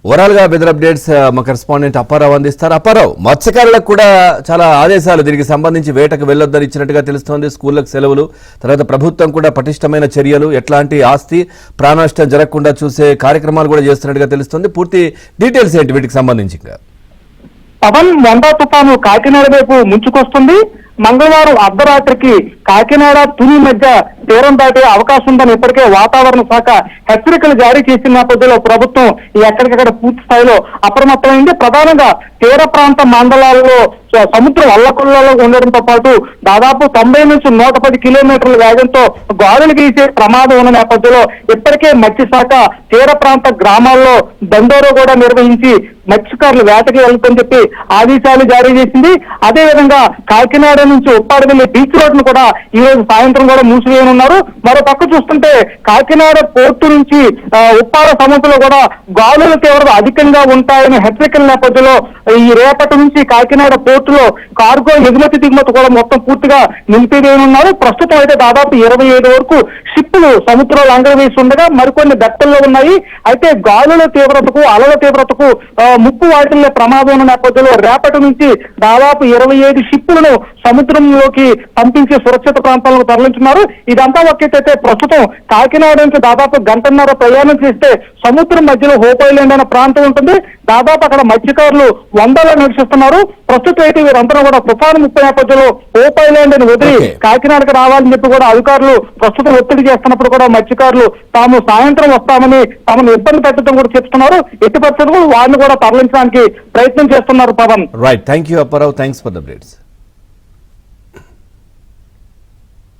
Overall గా weather updates మా correspondent Apparao అందిస్తారు. అప్పారావు, మత్స్యకారులకు కూడా చాలా ఆదేశాలు దీనికి సంబంధించి వేటకు వెళ్లొద్దని ఇచ్చినట్టుగా తెలుస్తోంది. స్కూళ్లకు సెలవులు, తర్వాత ప్రభుత్వం కూడా పటిష్టమైన చర్యలు, ఎట్లాంటి ఆస్తి ప్రాణనష్టం జరగకుండా చూసే కార్యక్రమాలు కూడా చేస్తున్నట్టుగా తెలుస్తోంది. పూర్తి డీటెయిల్స్ ఏంటి వీటికి సంబంధించి? పవన్, వండా తుఫాను కాకినాడ వైపు ముంచుకొస్తుంది. మంగళవారం అర్ధరాత్రికి కాకినాడ తుని మధ్య తీరం దాటే అవకాశం ఉందని ఇప్పటికే వాతావరణ శాఖ హెచ్చరికలు జారీ చేసిన నేపథ్యంలో ప్రభుత్వం ఎక్కడికక్కడ పూర్తి స్థాయిలో అప్రమత్తమైంది. ప్రధానంగా తీర ప్రాంత మండలాల్లో సముద్రం అల్లకొల్లలో ఉండడంతో పాటు దాదాపు 90 నుంచి 110 కిలోమీటర్ల వేగంతో గాలులు గీసే ప్రమాదం ఉన్న నేపథ్యంలో ఇప్పటికే మత్స్యశాఖ తీర ప్రాంత గ్రామాల్లో దండోరా కూడా నిర్వహించి మత్స్యకారులు వేటకి వెళ్తుందని చెప్పి ఆదేశాలు జారీ చేసింది. అదేవిధంగా కాకినాడ నుంచి ఉప్పాడ వెళ్లే బీచ్ రోడ్ ను కూడా ఈ రోజు సాయంత్రం కూడా మూసివేయనున్నారు. మరో పక్క చూస్తుంటే కాకినాడ పోర్టు నుంచి ఉప్పాడ సముద్రంలో కూడా గాలుల తీవ్రత అధికంగా ఉంటాయని హెచ్చరికల నేపథ్యంలో ఈ రేపటి నుంచి కాకినాడ పోర్టులో కార్గో ఎగుమతి దిగుమతి కూడా మొత్తం పూర్తిగా నిలిపివేయనున్నారు. ప్రస్తుతం అయితే దాదాపు 25 వరకు షిప్పులు సముద్రంలో అంగవేసి ఉండగా మరికొన్ని దట్టల్లో ఉన్నాయి. అయితే గాలుల తీవ్రతకు అలల తీవ్రతకు ముప్పు వాటిల్లే ప్రమాదం ఉన్న నేపథ్యంలో రేపటి నుంచి దాదాపు 25 షిప్పులను సముద్రంలోకి పంపించే సురక్షిత ప్రాంతాలకు తరలించున్నారు. ఇదంతా ఒకేటైతే ప్రస్తుతం కాకినాడ నుంచి దాదాపు గంటన్నర ప్రయాణం చేస్తే సముద్రం మధ్యలో హోప్ ఐలాండ్ అనే ప్రాంతం ఉంటుంది. దాదాపు అక్కడ మత్స్యకారులు వందలో నివసిస్తున్నారు. ప్రస్తుతం అయితే వీరందరూ కూడా తుఫాను ముప్పు నేపథ్యంలో హోప్ ఐలాండ్ అని వదిలి కాకినాడకు రావాలని చెప్పి కూడా అధికారులు ప్రస్తుతం ఒత్తిడి చేస్తున్నప్పుడు కూడా మత్స్యకారులు తాము సాయంత్రం వస్తామని తమను ఇబ్బంది పెట్టడం కూడా చెప్తున్నారు. ఎట్టి పరిస్థితుల్లో వారిని కూడా తరలించడానికి ప్రయత్నం చేస్తున్నారు. Pawan, right, thank you Apparao, thanks for the updates.